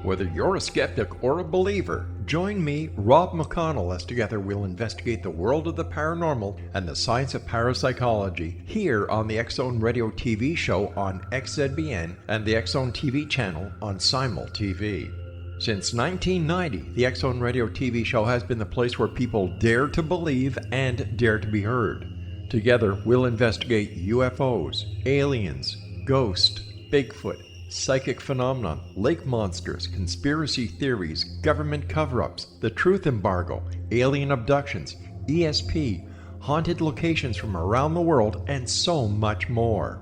Whether you're a skeptic or a believer, join me, Rob McConnell, as together we'll investigate the world of the paranormal and the science of parapsychology here on the X-Zone Radio TV show on XZBN and the X-Zone TV channel on Simul TV. Since 1990, the X-Zone Radio TV show has been the place where people dare to believe and dare to be heard. Together, we'll investigate UFOs, aliens, ghosts, Bigfoot, psychic phenomenon, lake monsters, conspiracy theories, government cover-ups, the truth embargo, alien abductions, ESP, haunted locations from around the world, and so much more.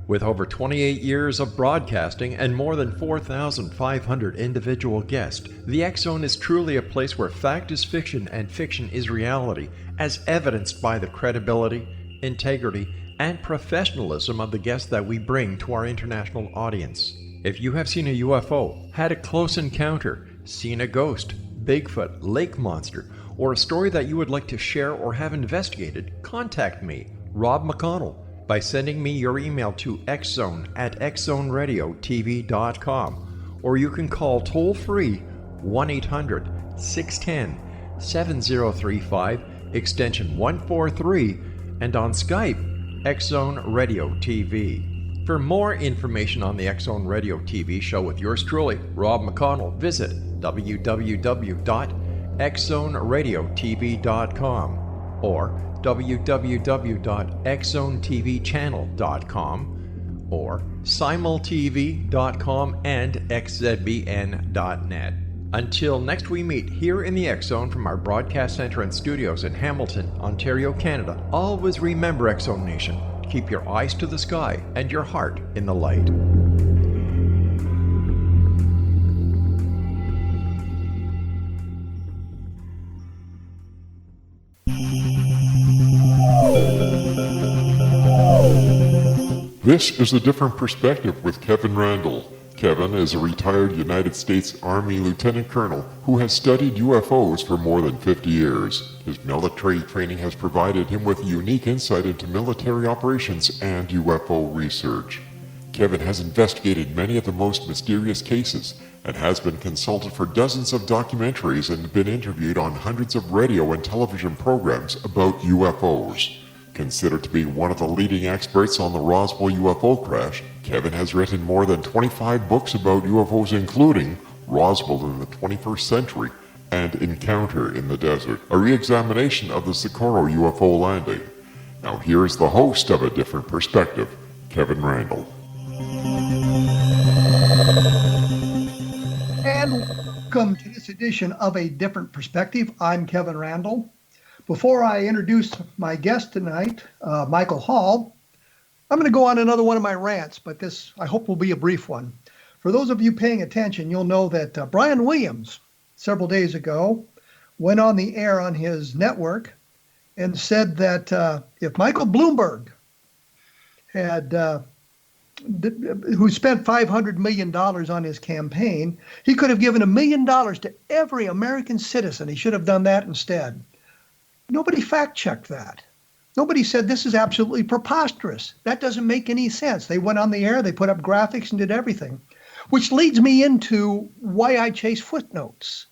With over 28 years of broadcasting and more than 4,500 individual guests, the X-Zone is truly a place where fact is fiction and fiction is reality, as evidenced by the credibility, integrity, and professionalism of the guests that we bring to our international audience. If you have seen a UFO, had a close encounter, seen a ghost, Bigfoot, lake monster, or a story that you would like to share or have investigated, contact me, Rob McConnell, by sending me your email to xzone@xzoneradiotv.com, or you can call toll-free 1-800-610-7035, extension 143, and on Skype, X-Zone Radio TV. For more information on the X-Zone Radio TV show with yours truly, Rob McConnell, visit www.xzoneradiotv.com or www.xzonetvchannel.com or simultv.com and xzbn.net. Until next we meet here in the X-Zone from our broadcast center and studios in Hamilton, Ontario, Canada, always remember, X-Zone Nation, keep your eyes to the sky and your heart in the light. This is A Different Perspective with Kevin Randle. Kevin is a retired United States Army Lieutenant Colonel who has studied UFOs for more than 50 years. His military training has provided him with unique insight into military operations and UFO research. Kevin has investigated many of the most mysterious cases and has been consulted for dozens of documentaries and been interviewed on hundreds of radio and television programs about UFOs. Considered to be one of the leading experts on the Roswell UFO crash, Kevin has written more than 25 books about UFOs, including Roswell in the 21st Century and Encounter in the Desert, a re-examination of the Socorro UFO landing. Now here's the host of A Different Perspective, Kevin Randle. And welcome to this edition of A Different Perspective. I'm Kevin Randle. Before I introduce my guest tonight, Michael Hall, I'm going to go on another one of my rants, but this I hope will be a brief one. For those of you paying attention, you'll know that Brian Williams, several days ago, went on the air on his network and said that if Michael Bloomberg had, who spent $500 million on his campaign, he could have given $1 million to every American citizen. He should have done that instead. Nobody fact-checked that. Nobody said this is absolutely preposterous. That doesn't make any sense. They went on the air, they put up graphics and did everything, which leads me into why I chase footnotes.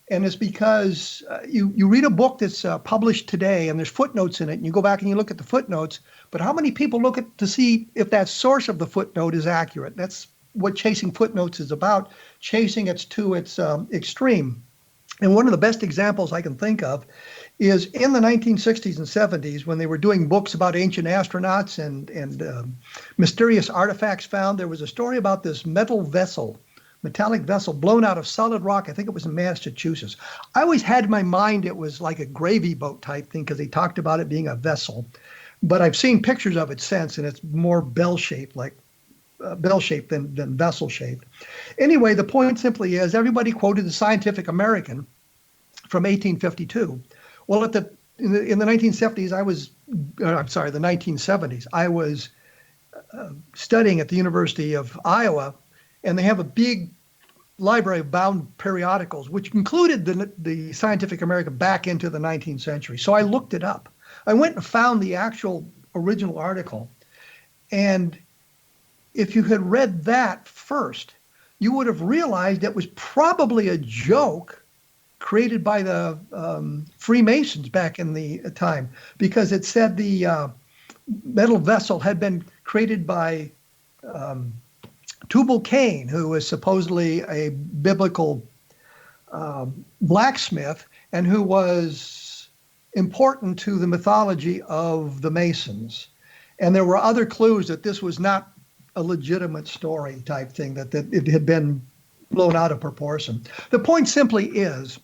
And it's because you read a book that's published today and there's footnotes in it, and you go back and you look at the footnotes, but how many people look at to see if that source of the footnote is accurate? That's what chasing footnotes is about, chasing it to its extreme. And one of the best examples I can think of is in the 1960s and 70s when they were doing books about ancient astronauts and mysterious artifacts found. There was a story about this metallic vessel blown out of solid rock. I think it was in Massachusetts. I always had in my mind it was like a gravy boat type thing because they talked about it being a vessel. But I've seen pictures of it since, and it's more bell-shaped, like bell-shaped than vessel-shaped. Anyway, the point simply is everybody quoted the Scientific American from 1852. Well, in the 1970s, the 1970s, I was studying at the University of Iowa, and they have a big library of bound periodicals, which included the Scientific American back into the 19th century. So I looked it up. I went and found the actual original article. And if you had read that first, you would have realized it was probably a joke created by the Freemasons back in the time, because it said the metal vessel had been created by Tubal-Cain, who was supposedly a biblical blacksmith and who was important to the mythology of the Masons. And there were other clues that this was not a legitimate story type thing, that it had been blown out of proportion. The point simply is,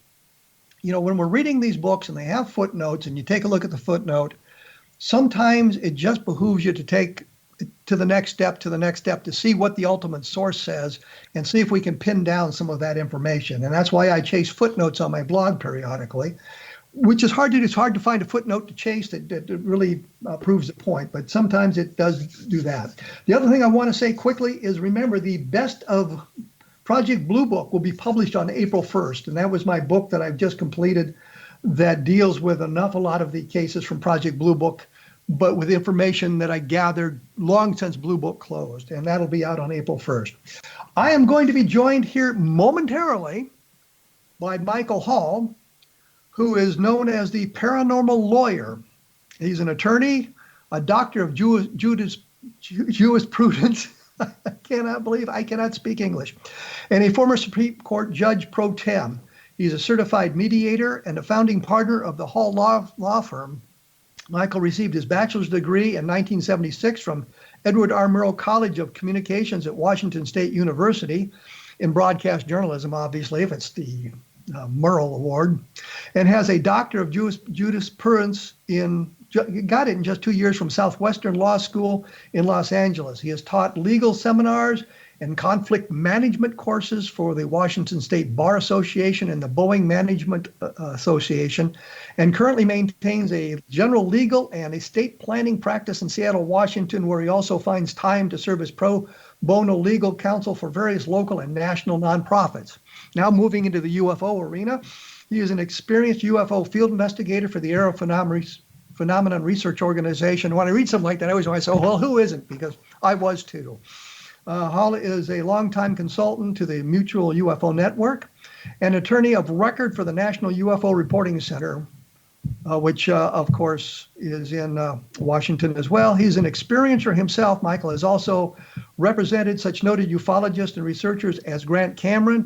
when we're reading these books and they have footnotes and you take a look at the footnote, sometimes it just behooves you to take to the next step to see what the ultimate source says and see if we can pin down some of that information. And that's why I chase footnotes on my blog periodically, which is hard to do. It's hard to find a footnote to chase that really proves the point, but sometimes it does do that. The other thing I want to say quickly is, remember, the Best of Project Blue Book will be published on April 1st, and that was my book that I've just completed that deals with a lot of the cases from Project Blue Book, but with information that I gathered long since Blue Book closed, and that'll be out on April 1st. I am going to be joined here momentarily by Michael Hall, who is known as the Paranormal Lawyer. He's an attorney, a doctor of jurisprudence. I cannot speak English, and a former Supreme Court Judge pro tem. He's a certified mediator and a founding partner of the Hall Law Firm. Michael received his bachelor's degree in 1976 from Edward R. Murrow College of Communications at Washington State University in broadcast journalism, obviously, if it's the Murrow Award, and has a Doctor of Jurisprudence got it in just 2 years from Southwestern Law School in Los Angeles. He has taught legal seminars and conflict management courses for the Washington State Bar Association and the Boeing Management Association, and currently maintains a general legal and estate planning practice in Seattle, Washington, where he also finds time to serve as pro bono legal counsel for various local and national nonprofits. Now moving into the UFO arena, he is an experienced UFO field investigator for the Aero Phenomenon Research Organization. When I read something like that, I always want to say, well, who isn't? Because I was too. Hall is a longtime consultant to the Mutual UFO Network, and attorney of record for the National UFO Reporting Center, which, of course, is in Washington as well. He's an experiencer himself. Michael has also represented such noted ufologists and researchers as Grant Cameron,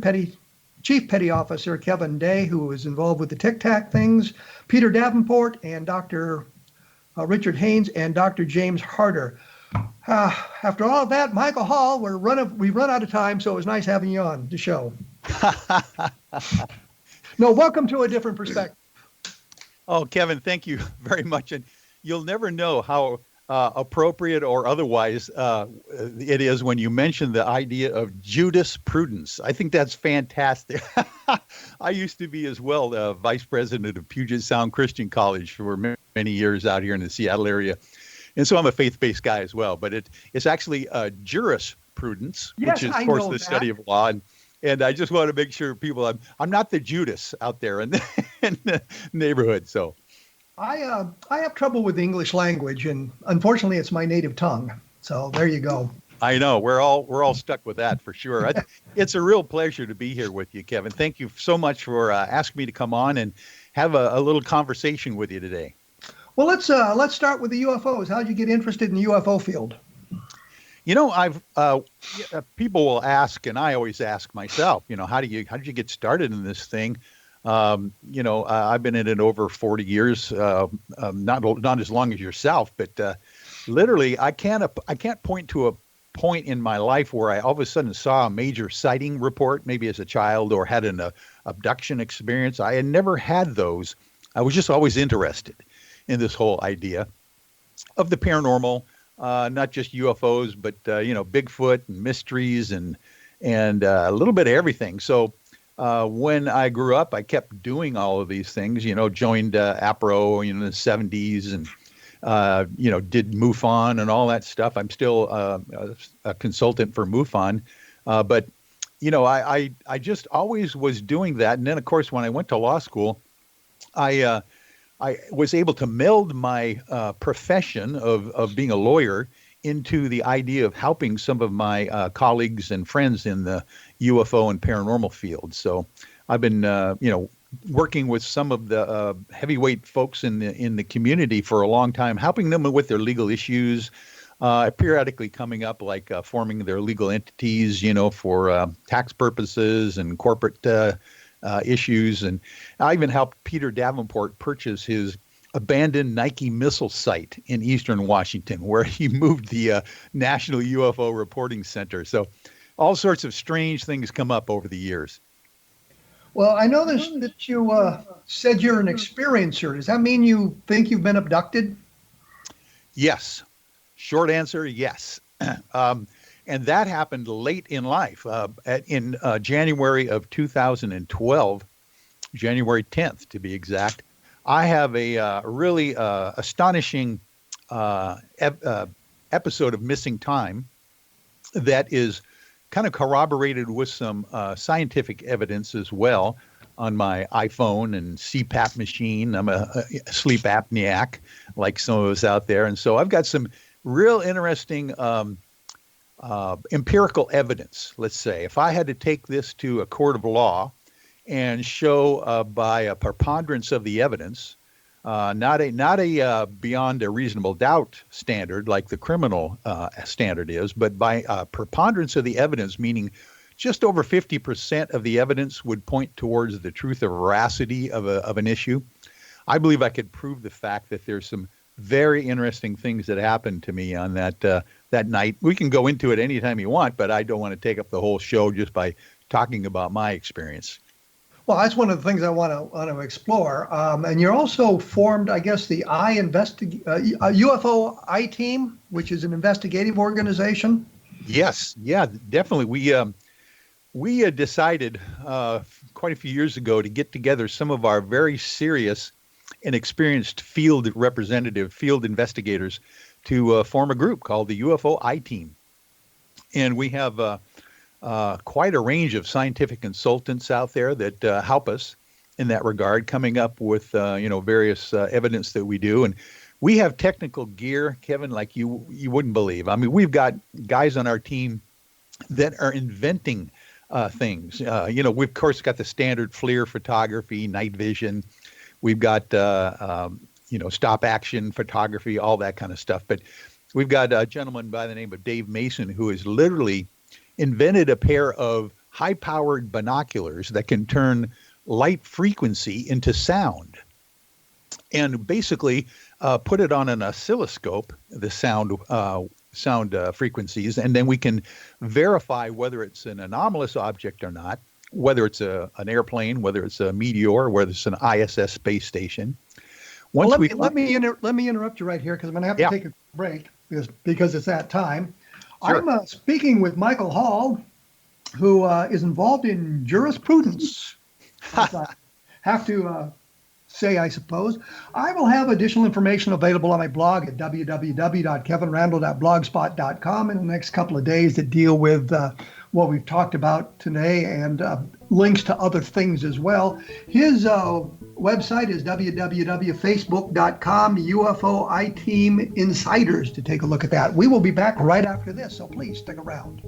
Chief Petty Officer Kevin Day, who is involved with the Tic Tac things, Peter Davenport, and Dr. Richard Haynes, and Dr. James Harder. After all of that, Michael Hall, we've run out of time, so it was nice having you on the show. No, welcome to A Different Perspective. Oh, Kevin, thank you very much. And you'll never know how appropriate or otherwise it is when you mention the idea of jurisprudence. I think that's fantastic. I used to be as well the vice president of Puget Sound Christian College for many years out here in the Seattle area. And so I'm a faith-based guy as well, but it's actually jurisprudence, yes, which is, of course, the study of law. And I just want to make sure people, I'm not the Judas out there in the neighborhood. So I have trouble with the English language, and unfortunately, it's my native tongue. So there you go. I know we're all stuck with that for sure. It's a real pleasure to be here with you, Kevin. Thank you so much for asking me to come on and have a little conversation with you today. Well, let's start with the UFOs. How'd you get interested in the UFO field? I've people will ask, and I always ask myself, how did you get started in this thing? I've been in it over 40 years, not as long as yourself, but literally, I can't point to a point in my life where I all of a sudden saw a major sighting report, maybe as a child, or had an abduction experience. I had never had those. I was just always interested in this whole idea of the paranormal, not just UFOs, but Bigfoot and mysteries and a little bit of everything. So when I grew up, I kept doing all of these things. Joined APRO in the 70s and did MUFON and all that stuff. I'm still a consultant for MUFON, but I just always was doing that. And then, of course, when I went to law school, I was able to meld my profession of being a lawyer into the idea of helping some of my colleagues and friends in the UFO and paranormal field. So I've been, working with some of the heavyweight folks in the community for a long time, helping them with their legal issues, periodically coming up like forming their legal entities, for tax purposes and corporate issues. And I even helped Peter Davenport purchase his abandoned Nike missile site in eastern Washington, where he moved the National UFO Reporting Center. So all sorts of strange things come up over the years. Well, I know that you said you're an experiencer. Does that mean you think you've been abducted? Yes. Short answer, yes. And that happened late in life. In January of 2012, January 10th to be exact, I have a really astonishing episode of missing time that is kind of corroborated with some scientific evidence as well on my iPhone and CPAP machine. I'm a sleep apneiac, like some of us out there. And so I've got some real interesting empirical evidence, let's say. If I had to take this to a court of law and show by a preponderance of the evidence, not a beyond a reasonable doubt standard like the criminal standard is, but by preponderance of the evidence, meaning just over 50% of the evidence would point towards the truth or veracity of an issue. I believe I could prove the fact that there's some very interesting things that happened to me on that night. We can go into it anytime you want, but I don't want to take up the whole show just by talking about my experience. Well, that's one of the things I want to explore. And you're also formed, I guess, the UFOiTEAM, which is an investigative organization. Yes, yeah, definitely. We decided quite a few years ago to get together some of our very serious and experienced field investigators to form a group called the UFOiTEAM. And we have quite a range of scientific consultants out there that help us in that regard, coming up with various evidence that we do. And we have technical gear, Kevin, like you wouldn't believe. I mean, we've got guys on our team that are inventing things. We've of course got the standard FLIR photography, night vision. We've got stop action photography, all that kind of stuff. But we've got a gentleman by the name of Dave Mason who has literally invented a pair of high-powered binoculars that can turn light frequency into sound, and basically put it on an oscilloscope, the sound frequencies, and then we can verify whether it's an anomalous object or not, whether it's an airplane, whether it's a meteor, whether it's an ISS space station. Let me interrupt you right here because I'm going to have to take a break because it's that time. Sure. I'm speaking with Michael Hall, who is involved in jurisprudence. Have to say, I suppose. I will have additional information available on my blog at www.kevinrandle.blogspot.com in the next couple of days that deal with what we've talked about today and links to other things as well. His website is www.facebook.com UFOiTEAM Insiders to take a look at that. We will be back right after this, so please stick around.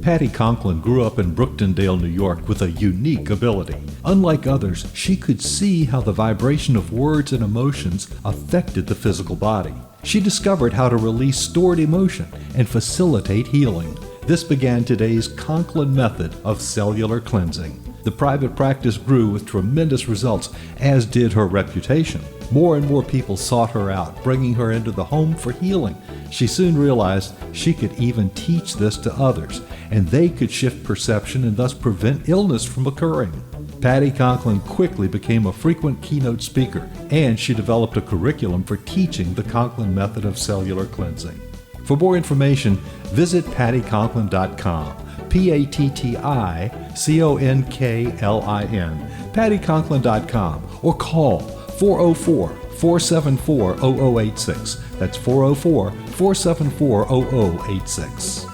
Patty Conklin grew up in Brooktondale, New York with a unique ability. Unlike others, she could see how the vibration of words and emotions affected the physical body. She discovered how to release stored emotion and facilitate healing. This began today's Conklin method of cellular cleansing. The private practice grew with tremendous results, as did her reputation. More and more people sought her out, bringing her into the home for healing. She soon realized she could even teach this to others, and they could shift perception and thus prevent illness from occurring. Patty Conklin quickly became a frequent keynote speaker, and she developed a curriculum for teaching the Conklin method of cellular cleansing. For more information, visit pattyconklin.com. PattiConklin, PattiConklin.com, or call 404-474-0086. That's 404-474-0086.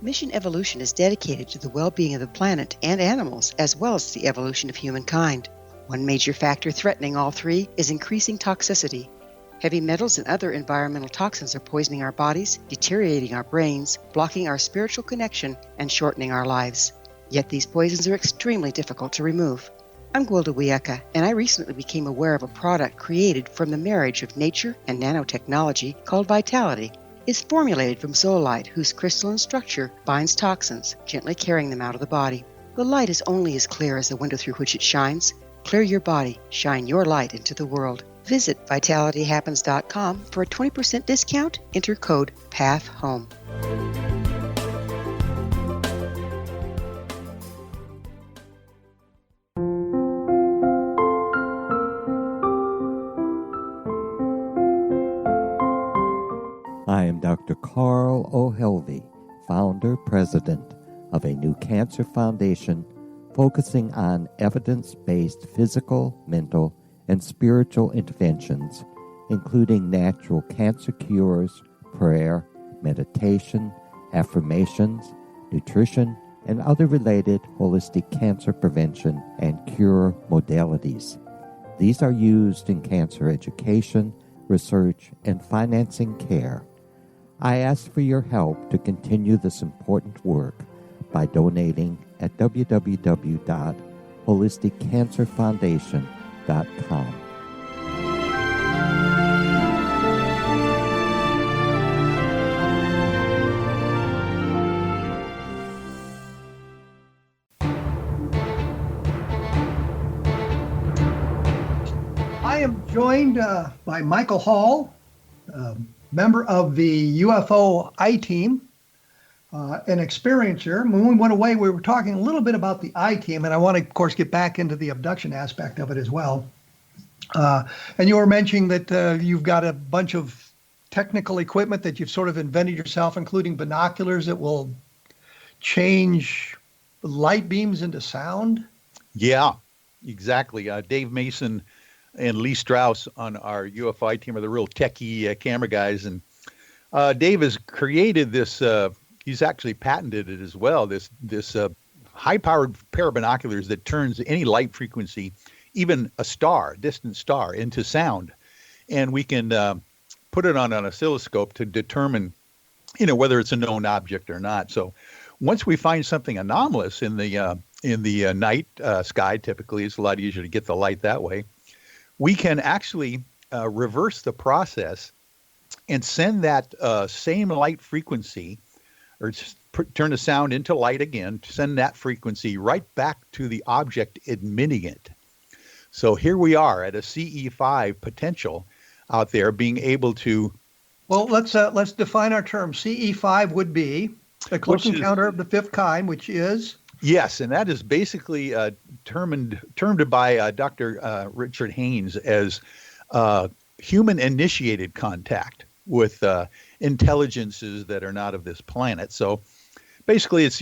Mission Evolution is dedicated to the well-being of the planet and animals, as well as the evolution of humankind. One major factor threatening all three is increasing toxicity. Heavy metals and other environmental toxins are poisoning our bodies, deteriorating our brains, blocking our spiritual connection, and shortening our lives. Yet these poisons are extremely difficult to remove. I'm Gwilda Wiyaka, and I recently became aware of a product created from the marriage of nature and nanotechnology called Vitality. It's formulated from zoolite, whose crystalline structure binds toxins, gently carrying them out of the body. The light is only as clear as the window through which it shines. Clear your body, shine your light into the world. Visit vitalityhappens.com for a 20% discount. Enter code PATHHOME. I am Dr. Carl O'Helvey, founder, president of a new cancer foundation focusing on evidence-based physical, mental, and spiritual interventions, including natural cancer cures, prayer, meditation, affirmations, nutrition, and other related holistic cancer prevention and cure modalities. These are used in cancer education, research, and financing care. I ask for your help to continue this important work by donating at www.holisticcancerfoundation.com. I am joined by Michael Hall, member of the UFOiTEAM, an experiencer. When we went away, we were talking a little bit about the I-team, and I want to, of course, get back into the abduction aspect of it as well. And you were mentioning that you've got a bunch of technical equipment that you've sort of invented yourself, including binoculars that will change light beams into sound. Yeah, exactly. Dave Mason and Lee Strauss on our UFI team are the real techie camera guys. And Dave has created this, he's actually patented it as well, this high-powered pair of binoculars that turns any light frequency, even a distant star, into sound. And we can put it on an oscilloscope to determine, whether it's a known object or not. So once we find something anomalous in the night sky, typically it's a lot easier to get the light that way. We can actually reverse the process and send that same light frequency, or turn the sound into light again, send that frequency right back to the object emitting it. So here we are at a CE5 potential out there, being able to. Well, let's define our term. CE5 would be a close encounter of the fifth kind, which is. Yes, and that is basically termed by Dr. Richard Haynes as human-initiated contact with intelligences that are not of this planet. So basically, it's,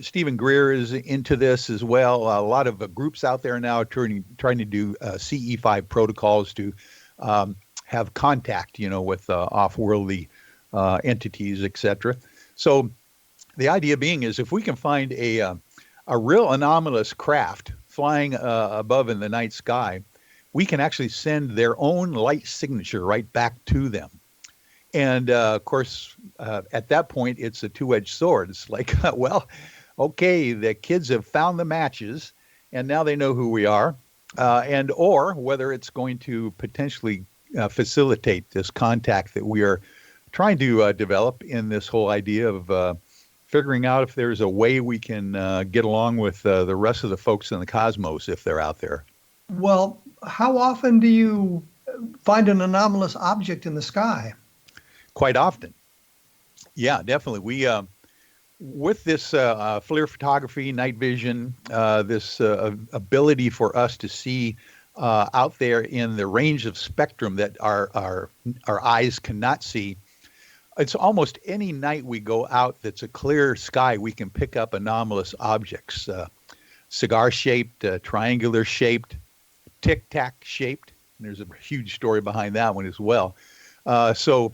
Stephen Greer is into this as well. A lot of groups out there now are trying to do CE5 protocols to have contact, with off-worldly entities, etc. So the idea being is, if we can find a real anomalous craft flying above in the night sky, we can actually send their own light signature right back to them. And of course, at that point, it's a two-edged sword. It's like, well, okay, the kids have found the matches, and now they know who we are, or whether it's going to potentially facilitate this contact that we are trying to develop in this whole idea of figuring out if there's a way we can get along with the rest of the folks in the cosmos if they're out there. Well, how often do you find an anomalous object in the sky? Quite often. Yeah, definitely. with this FLIR photography, night vision, this ability for us to see out there in the range of spectrum that our eyes cannot see, it's almost any night we go out that's a clear sky, we can pick up anomalous objects, cigar-shaped, triangular-shaped, tic-tac shaped. And there's a huge story behind that one as well. So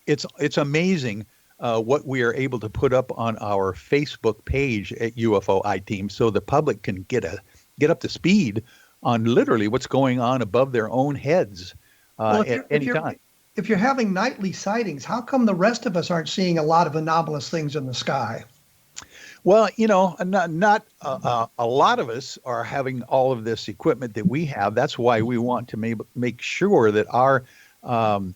it's amazing what we are able to put up on our Facebook page at UFOiTEAM, so the public can get up to speed on literally what's going on above their own heads at any time. If you're having nightly sightings, how come the rest of us aren't seeing a lot of anomalous things in the sky? Well, not a lot of us are having all of this equipment that we have. That's why we want to make sure that our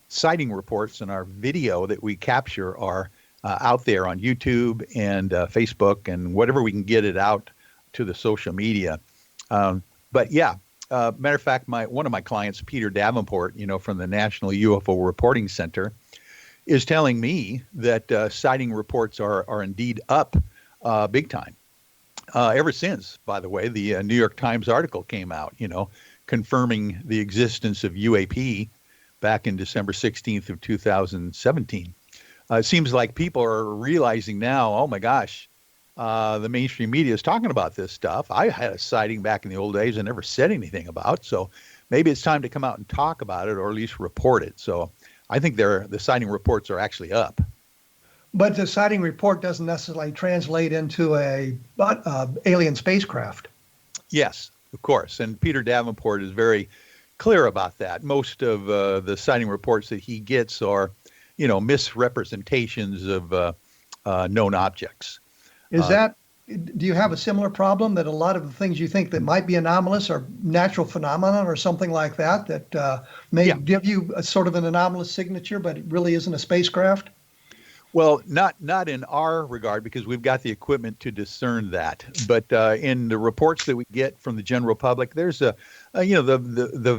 sighting reports and our video that we capture are out there on YouTube and Facebook and whatever we can get it out to the social media. But yeah, matter of fact, one of my clients, Peter Davenport, from the National UFO Reporting Center, is telling me that sighting reports are indeed up big time. Ever since, by the way, the New York Times article came out, confirming the existence of UAP back in December 16th of 2017. It seems like people are realizing now, oh my gosh, the mainstream media is talking about this stuff. I had a sighting back in the old days and never said anything about, so maybe it's time to come out and talk about it, or at least report it. So I think the sighting reports are actually up. But the sighting report doesn't necessarily translate into a alien spacecraft. Yes, of course. And Peter Davenport is very clear about that. Most of the sighting reports that he gets are, misrepresentations of known objects. Do you have a similar problem that a lot of the things you think that might be anomalous are natural phenomena or something like that may give you a sort of an anomalous signature, but it really isn't a spacecraft? Well, not in our regard, because we've got the equipment to discern that. But in the reports that we get from the general public, there's the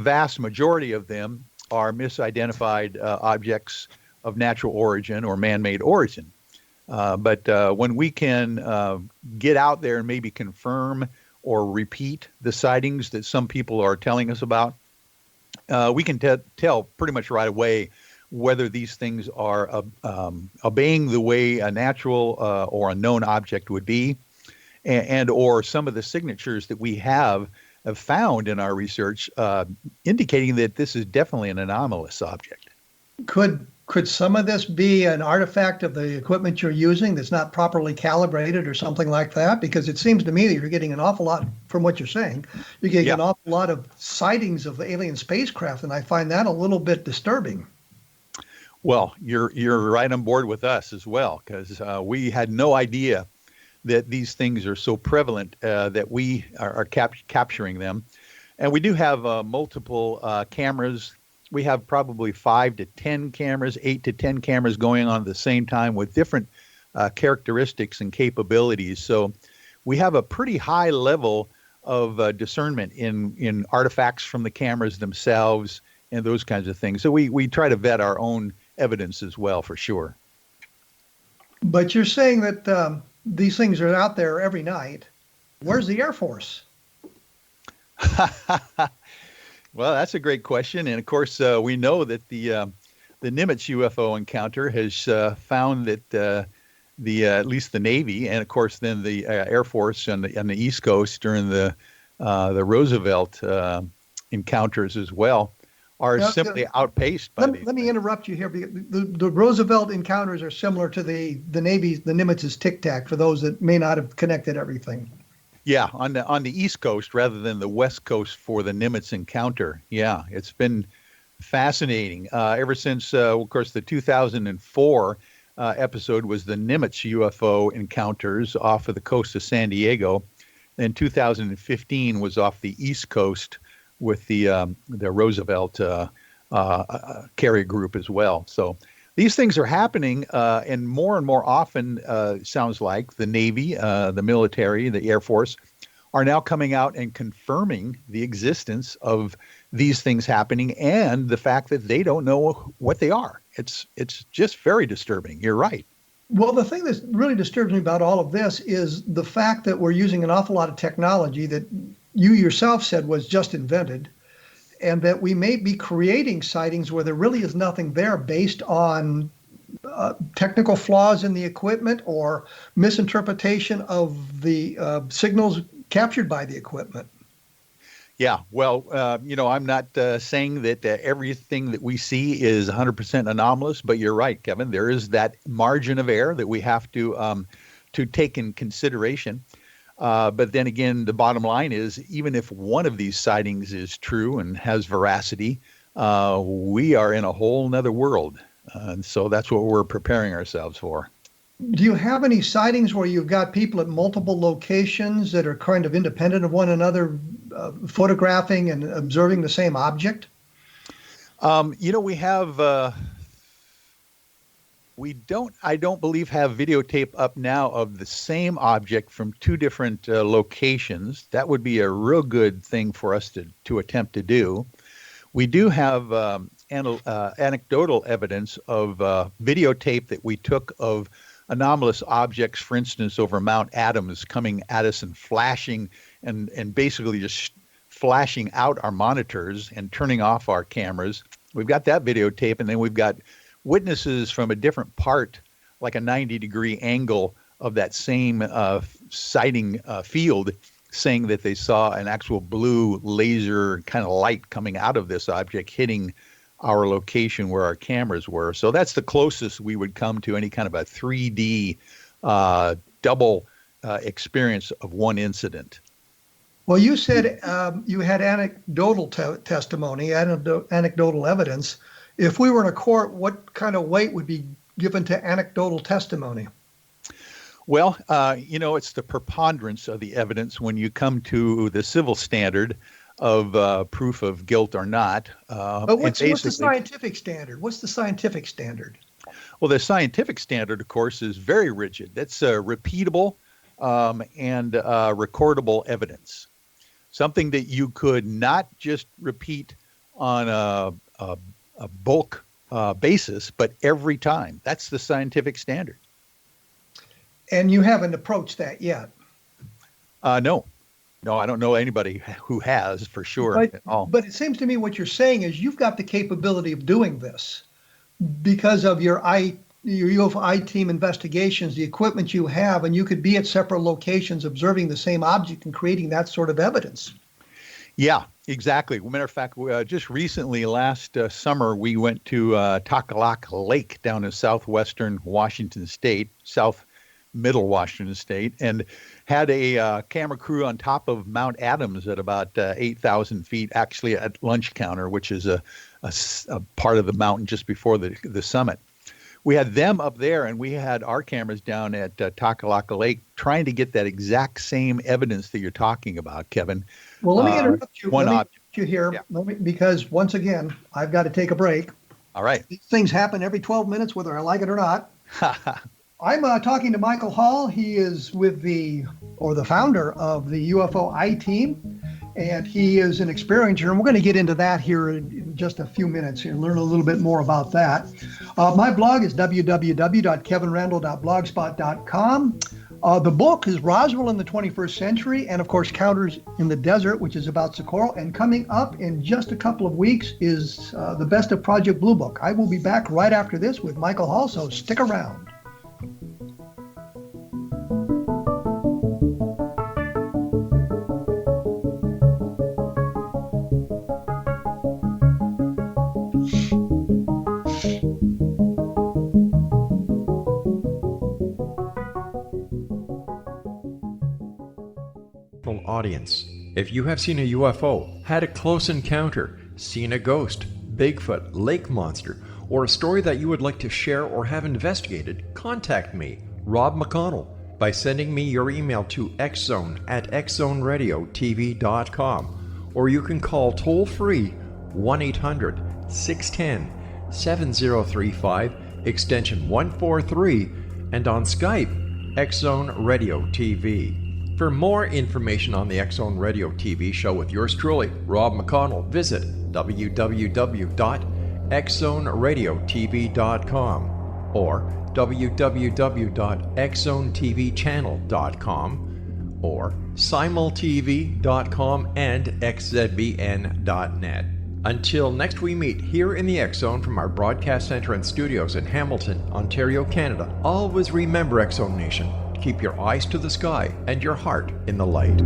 vast majority of them are misidentified objects of natural origin or man-made origin. But when we can get out there and maybe confirm or repeat the sightings that some people are telling us about, we can tell pretty much right away whether these things are obeying the way a natural or a known object would be, and or some of the signatures that we have found in our research indicating that this is definitely an anomalous object. Could some of this be an artifact of the equipment you're using that's not properly calibrated or something like that? Because it seems to me that you're getting an awful lot, from what you're saying, you're getting an awful lot of sightings of alien spacecraft, and I find that a little bit disturbing. Well, you're right on board with us as well, because we had no idea that these things are so prevalent that we are capturing them. And we do have multiple cameras. We have probably 5 to 10 cameras, 8 to 10 cameras going on at the same time with different characteristics and capabilities. So we have a pretty high level of discernment in artifacts from the cameras themselves and those kinds of things. So we try to vet our own evidence as well, for sure. But you're saying that these things are out there every night. Where's the Air Force? Well, that's a great question. And of course, we know that the Nimitz UFO encounter has found that at least the Navy, and of course then the Air Force on the East Coast during the Roosevelt encounters as well, are simply outpaced by Let me interrupt you here. The Roosevelt encounters are similar to the Navy's, the Nimitz's Tic Tac, for those that may not have connected everything. Yeah, on the East Coast rather than the West Coast for the Nimitz encounter. Yeah, it's been fascinating ever since, of course, the 2004 episode was the Nimitz UFO encounters off of the coast of San Diego. Then 2015 was off the East Coast with the Roosevelt carrier group as well. So these things are happening, and more often, sounds like the Navy, the military, the Air Force are now coming out and confirming the existence of these things happening and the fact that they don't know what they are. It's just very disturbing. You're right. Well, the thing that really disturbs me about all of this is the fact that we're using an awful lot of technology that you yourself said was just invented, and that we may be creating sightings where there really is nothing there based on technical flaws in the equipment or misinterpretation of the signals captured by the equipment. Yeah, well, I'm not saying that everything that we see is 100% anomalous, but you're right, Kevin. There is that margin of error that we have to take in consideration. But then again, the bottom line is, even if one of these sightings is true and has veracity, we are in a whole nother world. And so that's what we're preparing ourselves for. Do you have any sightings where you've got people at multiple locations that are kind of independent of one another, photographing and observing the same object? We have, I don't believe have videotape up now of the same object from two different locations. That would be a real good thing for us to attempt to do. We do have anecdotal evidence of videotape that we took of anomalous objects, for instance, over Mount Adams coming at us and flashing and basically just flashing out our monitors and turning off our cameras. We've got that videotape, and then we've got witnesses from a different part, like a 90-degree angle of that same sighting field, saying that they saw an actual blue laser kind of light coming out of this object hitting our location where our cameras were. So that's the closest we would come to any kind of a 3D double experience of one incident. Well, you said you had anecdotal testimony, anecdotal evidence. If we were in a court, what kind of weight would be given to anecdotal testimony? Well, it's the preponderance of the evidence when you come to the civil standard of proof of guilt or not. But what's the scientific standard? What's the scientific standard? Well, the scientific standard, of course, is very rigid. That's repeatable and recordable evidence. Something that you could not just repeat on a bulk basis, but every time. That's the scientific standard. And you haven't approached that yet? No, I don't know anybody who has, for sure. At all. But it seems to me what you're saying is you've got the capability of doing this because of your UFOiTEAM investigations, the equipment you have, and you could be at separate locations observing the same object and creating that sort of evidence. Yeah, exactly. Matter of fact, just recently, last summer, we went to Takalak Lake down in southwestern Washington State, middle Washington State, and had a camera crew on top of Mount Adams at about 8,000 feet, actually at lunch counter, which is a part of the mountain just before the summit. We had them up there, and we had our cameras down at Takalaka Lake trying to get that exact same evidence that you're talking about, Kevin. Well, let me interrupt you. Let me interrupt you here, yeah. Because once again, I've got to take a break. All right. These things happen every 12 minutes, whether I like it or not. I'm talking to Michael Hall. He is with the founder of the UFOiTEAM, and he is an experiencer. And we're going to get into that here in just a few minutes here and learn a little bit more about that. My blog is www.kevinrandle.blogspot.com. The book is Roswell in the 21st Century, and of course, Counters in the Desert, which is about Socorro. And coming up in just a couple of weeks is the Best of Project Blue Book. I will be back right after this with Michael Hall, so stick around. Audience. If you have seen a UFO, had a close encounter, seen a ghost, Bigfoot, lake monster, or a story that you would like to share or have investigated, contact me, Rob McConnell, by sending me your email to xzone@xzoneradiotv.com, or you can call toll-free 1-800-610-7035, extension 143, and on Skype, X-Zone Radio TV. For more information on the X-Zone Radio TV show with yours truly, Rob McConnell, visit www.xzoneradiotv.com. or www.xzonetvchannel.com, or simultv.com and xzbn.net. Until next we meet here in the X Zone from our broadcast center and studios in Hamilton, Ontario, Canada, always remember, X Zone Nation, keep your eyes to the sky and your heart in the light.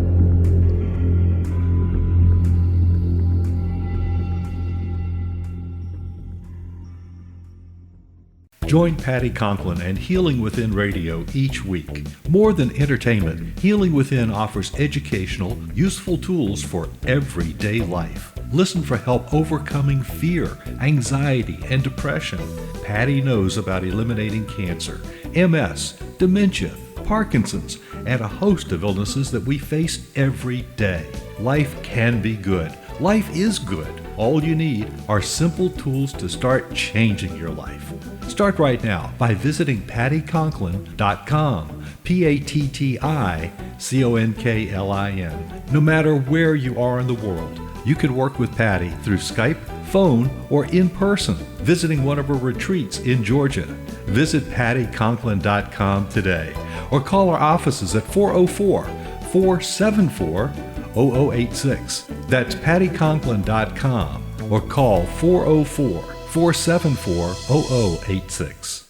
Join Patty Conklin and Healing Within Radio each week. More than entertainment, Healing Within offers educational, useful tools for everyday life. Listen for help overcoming fear, anxiety, and depression. Patty knows about eliminating cancer, MS, dementia, Parkinson's, and a host of illnesses that we face every day. Life can be good. Life is good. All you need are simple tools to start changing your life. Start right now by visiting pattyconklin.com, PATTICONKLIN. No matter where you are in the world, you can work with Patty through Skype, phone, or in person, visiting one of her retreats in Georgia. Visit pattyconklin.com today, or call our offices at 404-474-0086. That's pattyconklin.com, or call 404-474-0086.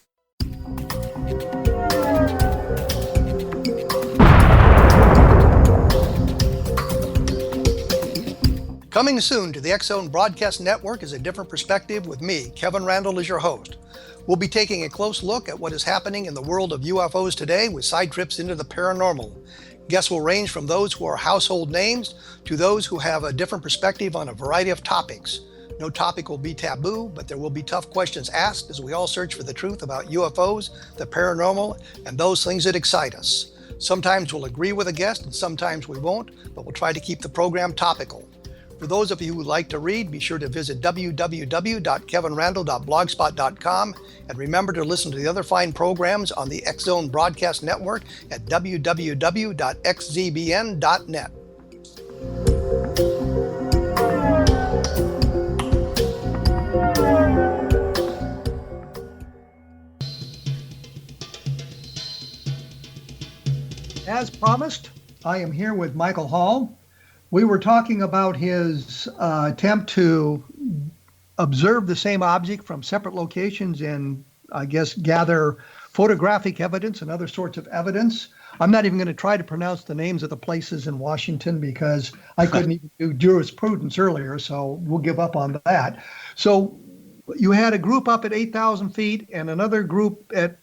Coming soon to the X Zone Broadcast Network is A Different Perspective with me, Kevin Randle, as your host. We'll be taking a close look at what is happening in the world of UFOs today with side trips into the paranormal. Guests will range from those who are household names to those who have a different perspective on a variety of topics. No topic will be taboo, but there will be tough questions asked as we all search for the truth about UFOs, the paranormal, and those things that excite us. Sometimes we'll agree with a guest and sometimes we won't, but we'll try to keep the program topical. For those of you who would like to read, be sure to visit www.kevinrandle.blogspot.com, and remember to listen to the other fine programs on the X Zone Broadcast Network at www.xzbn.net. As promised, I am here with Michael Hall. We were talking about his attempt to observe the same object from separate locations and, I guess, gather photographic evidence and other sorts of evidence. I'm not even going to try to pronounce the names of the places in Washington because I couldn't even do jurisprudence earlier, so we'll give up on that. So you had a group up at 8,000 feet and another group at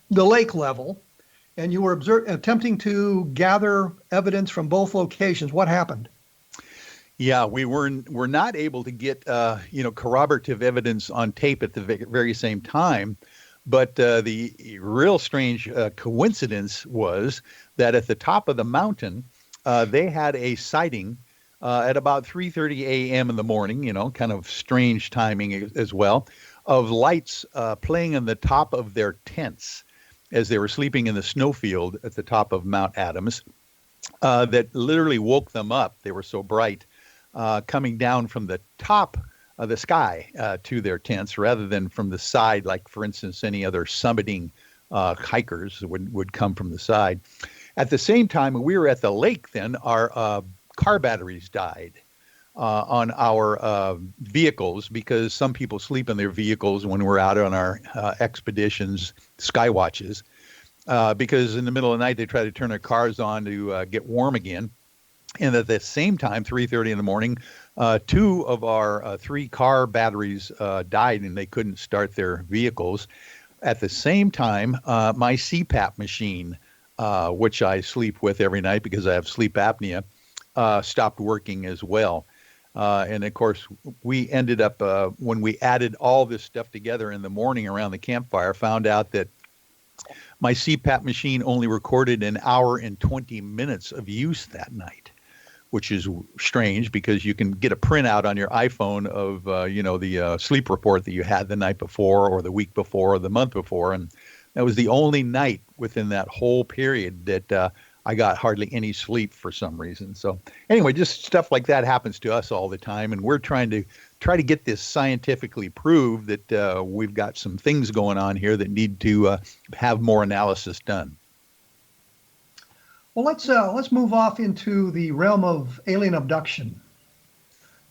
the lake level, and you were attempting to gather evidence from both locations. What happened? Yeah, we're not able to get corroborative evidence on tape at the very same time, but the real strange coincidence was that at the top of the mountain, they had a sighting at about 3:30 a.m. in the morning. Kind of strange timing as well, of lights playing on the top of their tents as they were sleeping in the snowfield at the top of Mount Adams, that literally woke them up. They were so bright, coming down from the top of the sky to their tents rather than from the side, like, for instance, any other summiting hikers would come from the side. At the same time, we were at the lake then, our car batteries died on our vehicles, because some people sleep in their vehicles when we're out on our expeditions, sky watches, because in the middle of the night they try to turn their cars on to get warm again. And at the same time, 3:30 in the morning, two of our three car batteries died and they couldn't start their vehicles. At the same time, my CPAP machine, which I sleep with every night because I have sleep apnea, stopped working as well. And of course, we ended up, when we added all this stuff together in the morning around the campfire, found out that my CPAP machine only recorded an hour and 20 minutes of use that night, which is strange because you can get a printout on your iPhone of, the sleep report that you had the night before or the week before or the month before. And that was the only night within that whole period that I got hardly any sleep for some reason. So anyway, just stuff like that happens to us all the time, and we're trying to get this scientifically proved that we've got some things going on here that need to have more analysis done. Well, let's move off into the realm of alien abduction.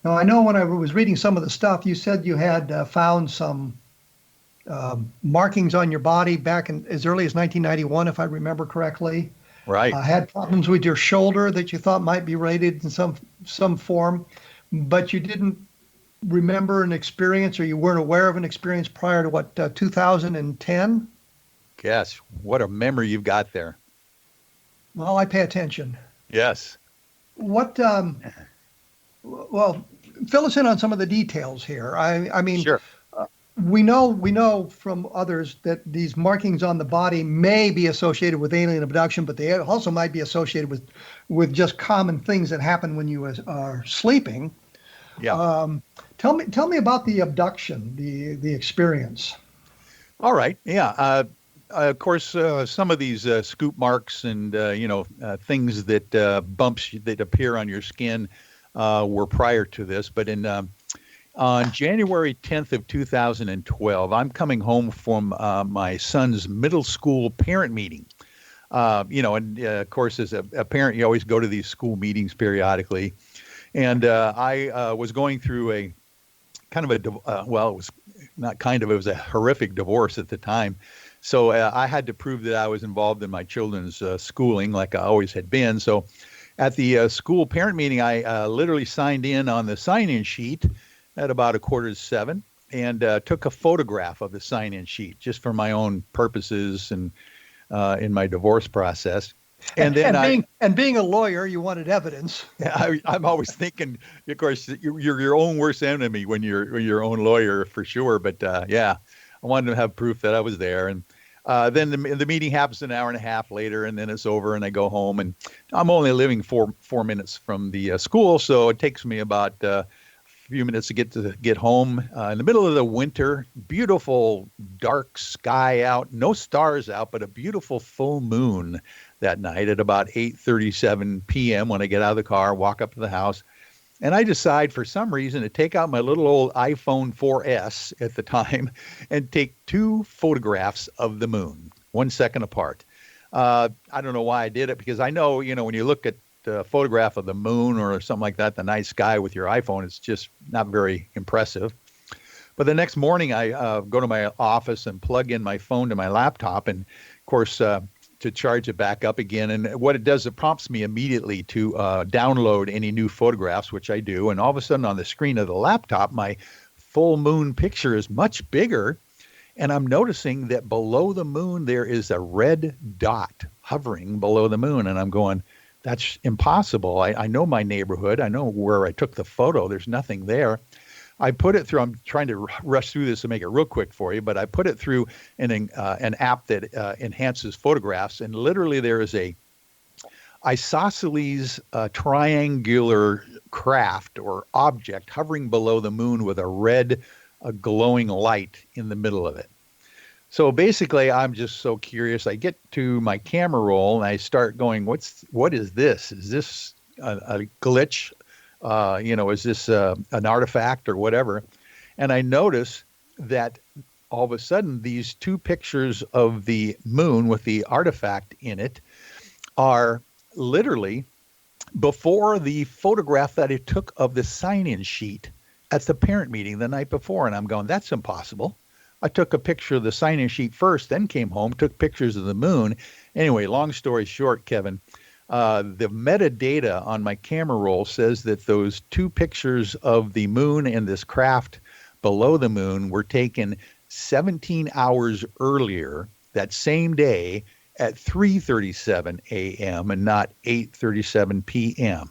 Now, I know when I was reading some of the stuff, you said you had found some markings on your body back in as early as 1991, if I remember correctly. Right. Had problems with your shoulder that you thought might be related in some form, but you didn't remember an experience, or you weren't aware of an experience prior to 2010? Yes. What a memory you've got there. Well, I pay attention. Yes. What? Well, fill us in on some of the details here. I mean, sure. We know from others that these markings on the body may be associated with alien abduction, but they also might be associated with just common things that happen when you are sleeping. Yeah. Tell me about the abduction, the experience. All right. Yeah. Of course, some of these scoop marks and things that bumps that appear on your skin were prior to this, but on January 10th of 2012, I'm coming home from my son's middle school parent meeting. Of course, as a parent, you always go to these school meetings periodically. And I was going through a kind of it was not kind of, it was a horrific divorce at the time. So I had to prove that I was involved in my children's schooling like I always had been. So at the school parent meeting, I literally signed in on the sign-in sheet at about 6:45 and took a photograph of the sign-in sheet just for my own purposes and in my divorce process. And then being a lawyer, you wanted evidence. I'm always thinking, of course, you're your own worst enemy when you're your own lawyer for sure. But I wanted to have proof that I was there. And then the meeting happens an hour and a half later, and then it's over, and I go home. And I'm only living four minutes from the school, so it takes me about few minutes to get home in the middle of the winter. Beautiful dark sky out, no stars out, but a beautiful full moon that night at about 8:37 p.m. when I get out of the car, walk up to the house, and I decide for some reason to take out my little old iPhone 4S at the time and take 2 photographs of the moon, 1 second apart. I don't know why I did it, because I know, when you look at a photograph of the moon or something like that, the night sky with your iPhone, it's just not very impressive. But the next morning I go to my office and plug in my phone to my laptop, and of course to charge it back up again. And what it does, it prompts me immediately to download any new photographs, which I do. And all of a sudden on the screen of the laptop, my full moon picture is much bigger. And I'm noticing that below the moon, there is a red dot hovering below the moon. And I'm going, that's impossible. I know my neighborhood. I know where I took the photo. There's nothing there. I put it through, I'm trying to rush through this to make it real quick for you, but I put it through an app that enhances photographs. And literally there is a isosceles triangular craft or object hovering below the moon with a red glowing light in the middle of it. So basically, I'm just so curious. I get to my camera roll and I start going, what is this? Is this a glitch? Is this an artifact or whatever? And I notice that all of a sudden, these 2 pictures of the moon with the artifact in it are literally before the photograph that I took of the sign-in sheet at the parent meeting the night before. And I'm going, that's impossible. I took a picture of the sign-in sheet first, then came home, took pictures of the moon. Anyway, long story short, Kevin, the metadata on my camera roll says that those 2 pictures of the moon and this craft below the moon were taken 17 hours earlier that same day at 3:37 a.m. and not 8:37 p.m.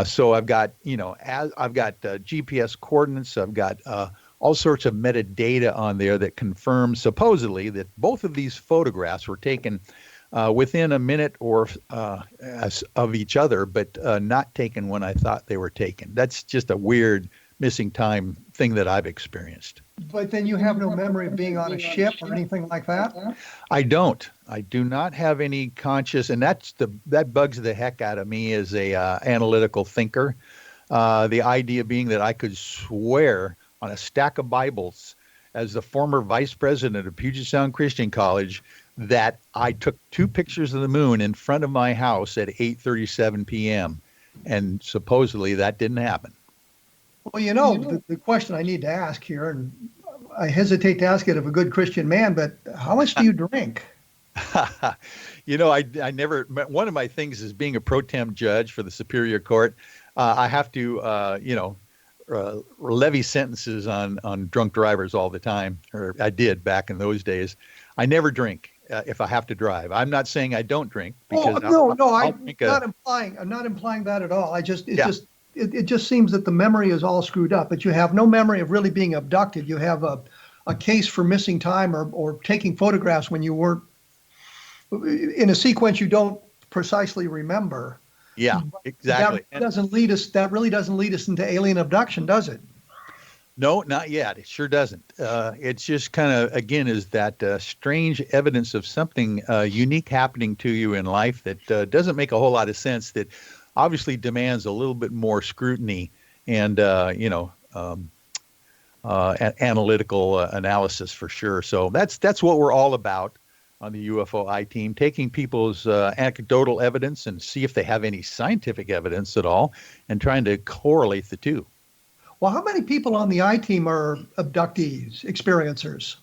So I've got, I've got GPS coordinates. I've got all sorts of metadata on there that confirms supposedly that both of these photographs were taken within a minute or of each other, but not taken when I thought they were taken. That's just a weird missing time thing that I've experienced. But then you have no memory of being on a ship or anything like that? I don't. I do not have any conscious, and that bugs the heck out of me as a analytical thinker. The idea being that I could swear on a stack of Bibles as the former vice president of Puget Sound Christian College that I took 2 pictures of the moon in front of my house at 8:37 p.m. And supposedly that didn't happen. Well, the question I need to ask here, and I hesitate to ask it of a good Christian man, but how much do you drink? I never, one of my things is being a pro tem judge for the Superior Court. I have to, levy sentences on drunk drivers all the time, or I did back in those days. I never drink if I have to drive. I'm not saying I don't drink. Because I'm not implying that at all. It just seems that the memory is all screwed up, but you have no memory of really being abducted. You have a case for missing time or taking photographs when you weren't in a sequence you don't precisely remember. Yeah, exactly. That really doesn't lead us into alien abduction, does it? No, not yet. It sure doesn't. It's just kind of, again, is that strange evidence of something unique happening to you in life that doesn't make a whole lot of sense, that obviously demands a little bit more scrutiny and, analytical analysis for sure. So that's what we're all about on the UFOiTEAM, taking people's anecdotal evidence and see if they have any scientific evidence at all and trying to correlate the two. Well, how many people on the I-Team are abductees, experiencers?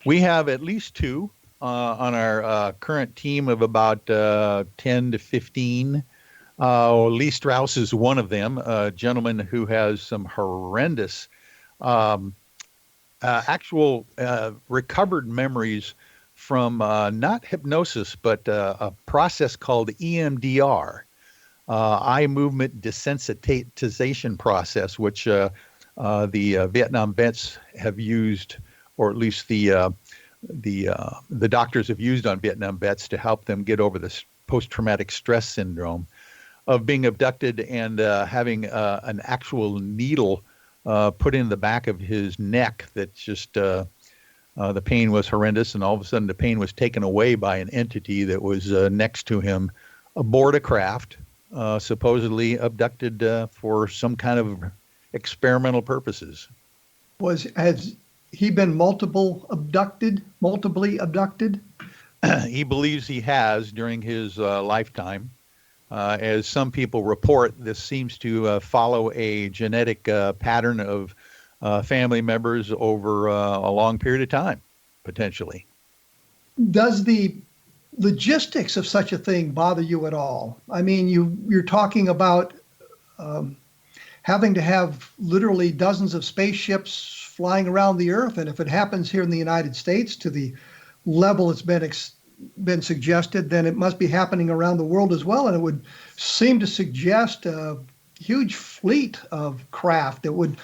We have at least 2 on our current team of about 10 to 15. Lee Strauss is one of them, a gentleman who has some horrendous actual recovered memories from not hypnosis, but a process called EMDR. Eye movement desensitization process, which the Vietnam vets have used, or at least the doctors have used on Vietnam vets to help them get over this post-traumatic stress syndrome of being abducted and having an actual needle put in the back of his neck. That just the pain was horrendous, and all of a sudden the pain was taken away by an entity that was next to him aboard a craft. Supposedly abducted for some kind of experimental purposes. Has he been multiply abducted? He believes he has during his lifetime. As some people report, this seems to follow a genetic pattern of family members over a long period of time, potentially. Does the logistics of such a thing bother you at all? I mean, you're talking about having to have literally dozens of spaceships flying around the Earth, and if it happens here in the United States to the level it's been suggested, then it must be happening around the world as well, and it would seem to suggest a huge fleet of craft that would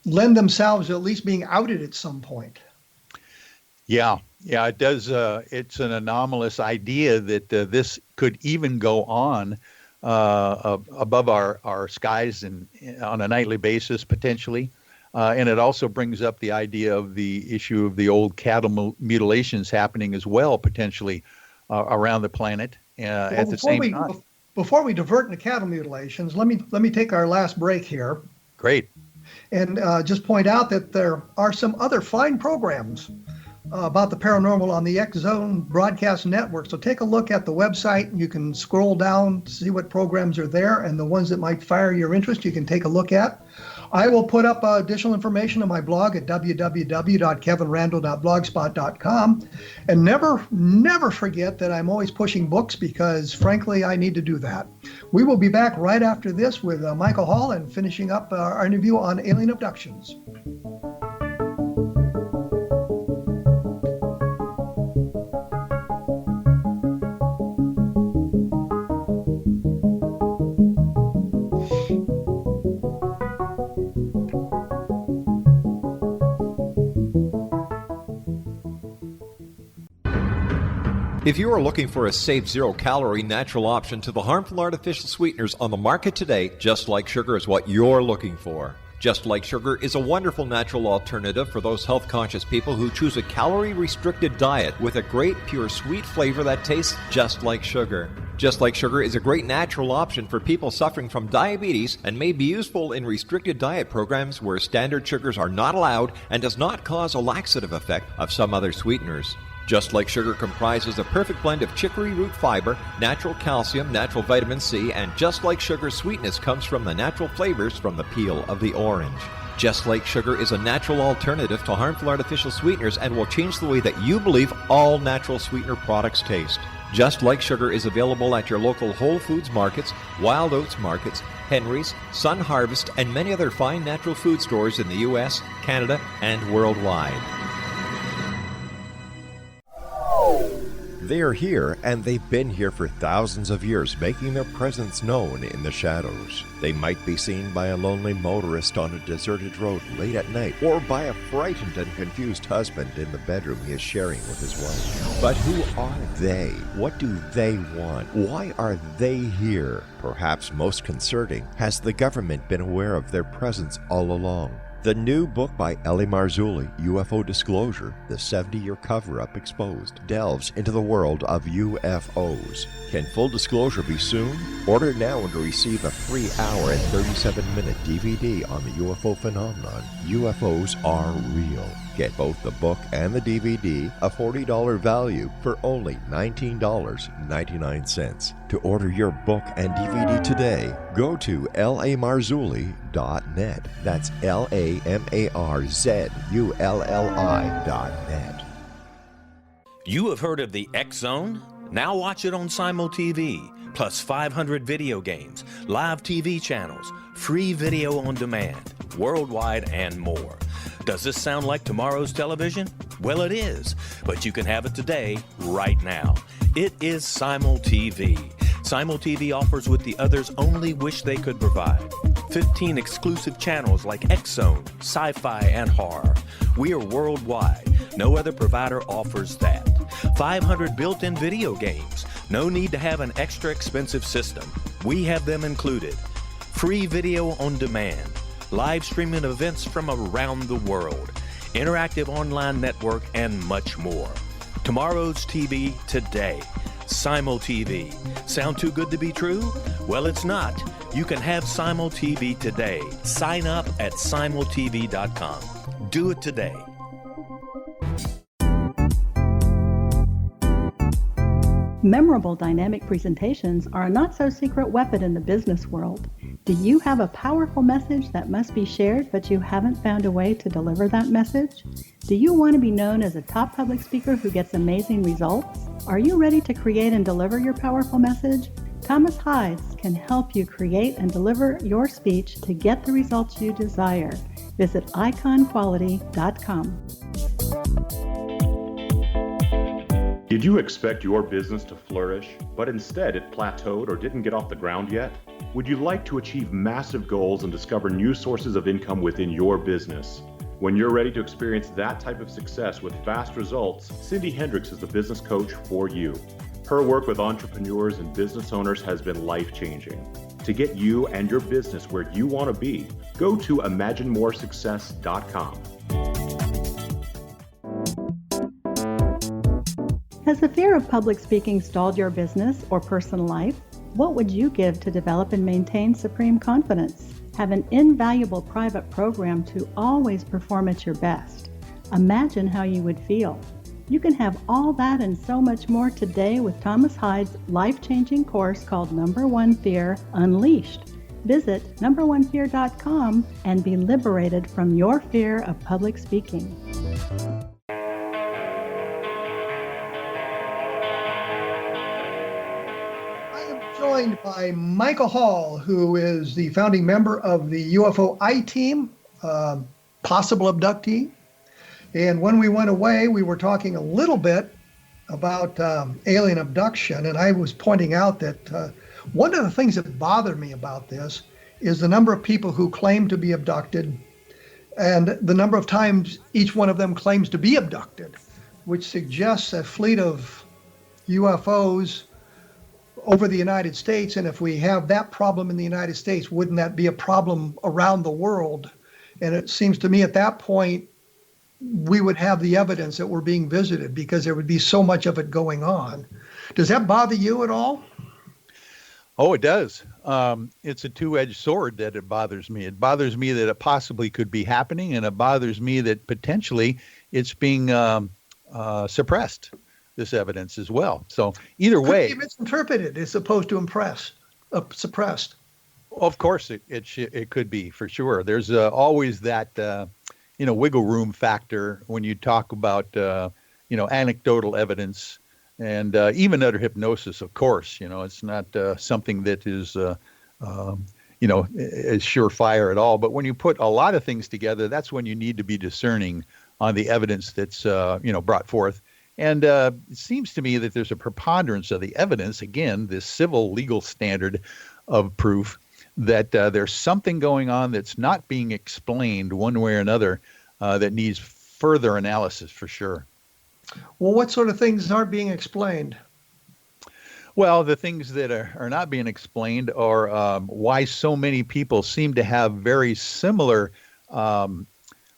lend themselves to at least being outed at some point. Yeah, it does. It's an anomalous idea that this could even go on above our skies and on a nightly basis, potentially. And it also brings up the idea of the issue of the old cattle mutilations happening as well, potentially around the planet at the same time. Before we divert into cattle mutilations, let me take our last break here. Great. And just point out that there are some other fine programs about the paranormal on the X Zone Broadcast Network. So take a look at the website, and you can scroll down, see what programs are there, and the ones that might fire your interest you can take a look at. I will put up additional information on my blog at www.kevinrandle.blogspot.com. And never forget that I'm always pushing books, because frankly, I need to do that. We will be back right after this with Michael Hall and finishing up our interview on alien abductions. If you are looking for a safe, zero-calorie natural option to the harmful artificial sweeteners on the market today, Just Like Sugar is what you're looking for. Just Like Sugar is a wonderful natural alternative for those health-conscious people who choose a calorie-restricted diet with a great, pure, sweet flavor that tastes just like sugar. Just Like Sugar is a great natural option for people suffering from diabetes and may be useful in restricted diet programs where standard sugars are not allowed and does not cause a laxative effect of some other sweeteners. Just Like Sugar comprises a perfect blend of chicory root fiber, natural calcium, natural vitamin C, and Just Like Sugar's sweetness comes from the natural flavors from the peel of the orange. Just Like Sugar is a natural alternative to harmful artificial sweeteners and will change the way that you believe all natural sweetener products taste. Just Like Sugar is available at your local Whole Foods markets, Wild Oats markets, Henry's, Sun Harvest, and many other fine natural food stores in the U.S., Canada, and worldwide. They are here, and they've been here for thousands of years, making their presence known in the shadows. They might be seen by a lonely motorist on a deserted road late at night, or by a frightened and confused husband in the bedroom he is sharing with his wife. But who are they? What do they want? Why are they here? Perhaps most concerning, has the government been aware of their presence all along? The new book by Ellie Marzulli, UFO Disclosure, the 70-year cover-up exposed, delves into the world of UFOs. Can full disclosure be soon? Order now and receive a free hour and 37-minute DVD on the UFO phenomenon. UFOs are real. Get both the book and the DVD, a $40 value, for only $19.99. To order your book and DVD today, go to lamarzulli.net. That's LAMARZULLI.net. You have heard of the X Zone? Now watch it on Simul TV, plus 500 video games, live TV channels, free video on demand, worldwide, and more. Does this sound like tomorrow's television? Well, it is, but you can have it today, right now. It is Simul TV. Simul TV offers what the others only wish they could provide. 15 exclusive channels like X-Zone, Sci-Fi, and Horror. We are worldwide. No other provider offers that. 500 built-in video games. No need to have an extra expensive system. We have them included. Free video on demand. Live streaming events from around the world, interactive online network, and much more. Tomorrow's TV today. Simul TV. Sound too good to be true? Well, it's not. You can have Simul TV today. Sign up at simultv.com. Do it today. Memorable dynamic presentations are a not-so-secret weapon in the business world. Do you have a powerful message that must be shared, but you haven't found a way to deliver that message? Do you want to be known as a top public speaker who gets amazing results? Are you ready to create and deliver your powerful message? Thomas Hides can help you create and deliver your speech to get the results you desire. Visit iconquality.com. Did you expect your business to flourish, but instead it plateaued or didn't get off the ground yet? Would you like to achieve massive goals and discover new sources of income within your business? When you're ready to experience that type of success with fast results, Cindy Hendricks is the business coach for you. Her work with entrepreneurs and business owners has been life-changing. To get you and your business where you want to be, go to imaginemoresuccess.com. Has the fear of public speaking stalled your business or personal life? What would you give to develop and maintain supreme confidence? Have an invaluable private program to always perform at your best. Imagine how you would feel. You can have all that and so much more today with Thomas Hides' life-changing course called Number One Fear Unleashed. Visit numberonefear.com and be liberated from your fear of public speaking. Joined by Michael Hall, who is the founding member of the UFOiTEAM, possible abductee. And when we went away, we were talking a little bit about alien abduction, and I was pointing out that one of the things that bothered me about this is the number of people who claim to be abducted and the number of times each one of them claims to be abducted, which suggests a fleet of UFOs over the United States. And if we have that problem in the United States, wouldn't that be a problem around the world? And it seems to me at that point, we would have the evidence that we're being visited because there would be so much of it going on. Does that bother you at all? Oh, it does. It's a two-edged sword that it bothers me. It bothers me that it possibly could be happening, and it bothers me that potentially it's being suppressed, this evidence as well. So either way, could be misinterpreted as opposed to suppressed. Of course, it could be, for sure. There's always that wiggle room factor when you talk about anecdotal evidence. And even under hypnosis, of course, it's not something that is, is surefire at all. But when you put a lot of things together, that's when you need to be discerning on the evidence that's, brought forth. And it seems to me that there's a preponderance of the evidence, again, this civil legal standard of proof, that there's something going on that's not being explained one way or another that needs further analysis for sure. Well, what sort of things aren't being explained? Well, the things that are not being explained are why so many people seem to have very similar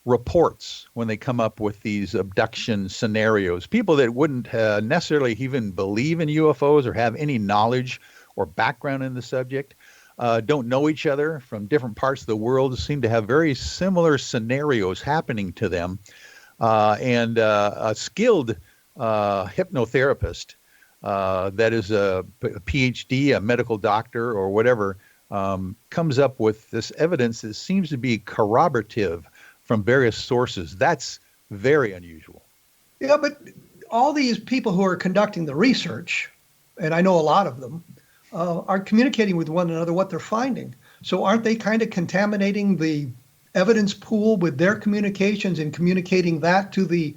reports when they come up with these abduction scenarios. People that wouldn't necessarily even believe in UFOs or have any knowledge or background in the subject, don't know each other from different parts of the world, seem to have very similar scenarios happening to them. And a skilled hypnotherapist that is a PhD, a medical doctor or whatever, comes up with this evidence that seems to be corroborative from various sources. That's very unusual. Yeah, but all these people who are conducting the research, and I know a lot of them, are communicating with one another what they're finding. So aren't they kind of contaminating the evidence pool with their communications and communicating that to the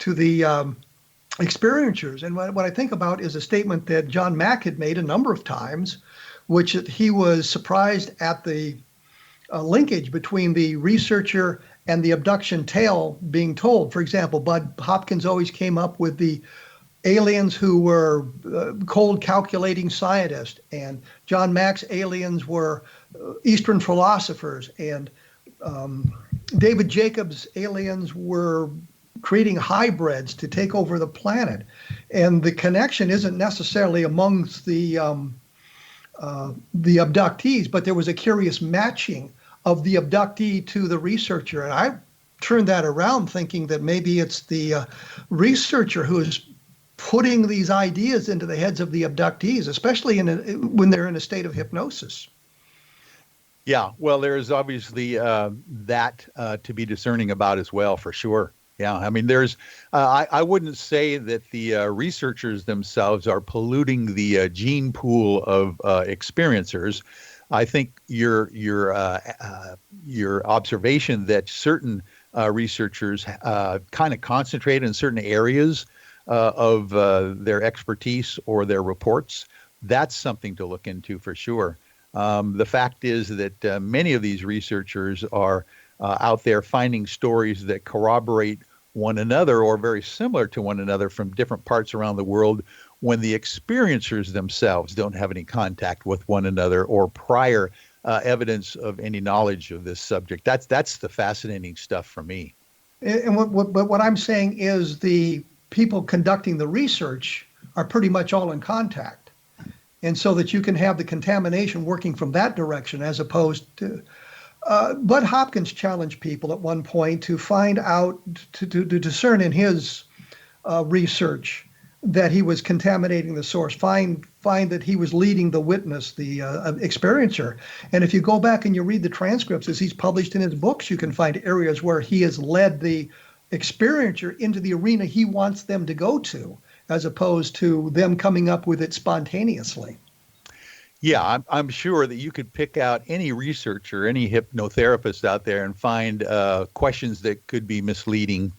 experiencers? And what I think about is a statement that John Mack had made a number of times, which he was surprised at the linkage between the researcher and the abduction tale being told. For example, Bud Hopkins always came up with the aliens who were cold calculating scientists, and John Mack's aliens were Eastern philosophers, and David Jacobs' aliens were creating hybrids to take over the planet. And the connection isn't necessarily amongst the abductees, but there was a curious matching of the abductee to the researcher. And I turned that around thinking that maybe it's the researcher who is putting these ideas into the heads of the abductees, especially when they're in a state of hypnosis. Yeah, well, there's obviously that to be discerning about as well, for sure. Yeah, I mean, there's I wouldn't say that the researchers themselves are polluting the gene pool of experiencers. I think your observation that certain researchers kind of concentrate in certain areas of their expertise or their reports, that's something to look into for sure. The fact is that many of these researchers are out there finding stories that corroborate one another or very similar to one another from different parts around the world when the experiencers themselves don't have any contact with one another or prior evidence of any knowledge of this subject. That's the fascinating stuff for me. And what I'm saying is the people conducting the research are pretty much all in contact. And so that you can have the contamination working from that direction as opposed to Bud Hopkins challenged people at one point to find out, to discern in his research that he was contaminating the source, find that he was leading the witness, the experiencer. And if you go back and you read the transcripts as he's published in his books, you can find areas where he has led the experiencer into the arena he wants them to go to, as opposed to them coming up with it spontaneously. Yeah, I'm sure that you could pick out any researcher, any hypnotherapist out there and find questions that could be misleading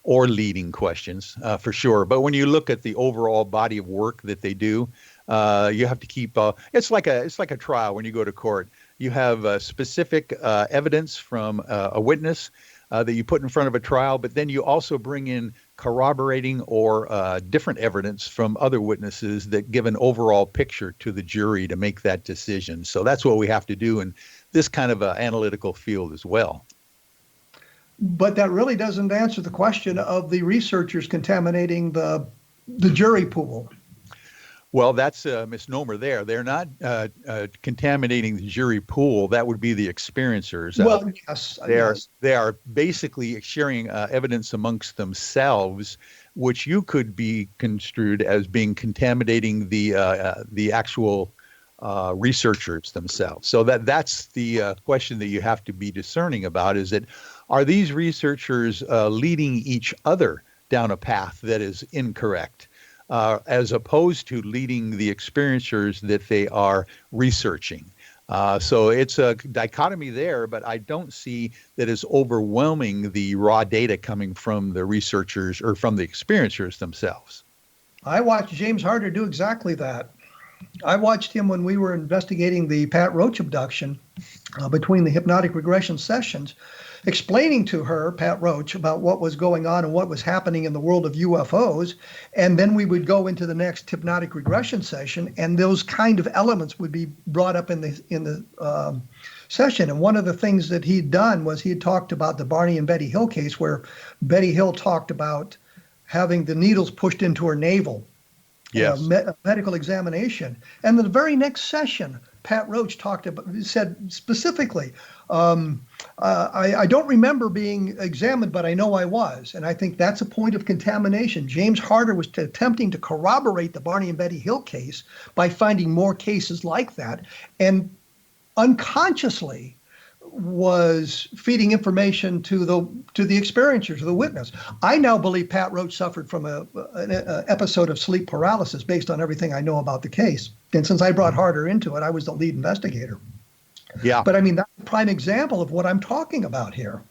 or leading questions for sure. But when you look at the overall body of work that they do, you have to keep. It's like a trial when you go to court. You have specific evidence from a witness that you put in front of a trial, but then you also bring in corroborating or different evidence from other witnesses that give an overall picture to the jury to make that decision. So that's what we have to do in this kind of analytical field as well. But that really doesn't answer the question of the researchers contaminating the jury pool. Well, that's a misnomer there. They're not contaminating the jury pool. That would be the experiencers. Well, yes. They are basically sharing evidence amongst themselves, which you could be construed as being contaminating the actual researchers themselves. So that's the question that you have to be discerning about, is that are these researchers leading each other down a path that is incorrect, as opposed to leading the experiencers that they are researching? So it's a dichotomy there, but I don't see that as overwhelming the raw data coming from the researchers or from the experiencers themselves. I watched James Harder do exactly that. I watched him when we were investigating the Pat Roach abduction between the hypnotic regression sessions, explaining to her, Pat Roach, about what was going on and what was happening in the world of UFOs. And then we would go into the next hypnotic regression session, and those kind of elements would be brought up in the session. And one of the things that he'd done was he had talked about the Barney and Betty Hill case, where Betty Hill talked about having the needles pushed into her navel. Yes. Medical examination. And the very next session, Pat Roach said specifically, I don't remember being examined, but I know I was. And I think that's a point of contamination. James Harder was attempting to corroborate the Barney and Betty Hill case by finding more cases like that, and unconsciously was feeding information to the experiencers, to the witness. I now believe Pat Roach suffered from an episode of sleep paralysis based on everything I know about the case. And since I brought Harder into it, I was the lead investigator. Yeah. But I mean, that's a prime example of what I'm talking about here.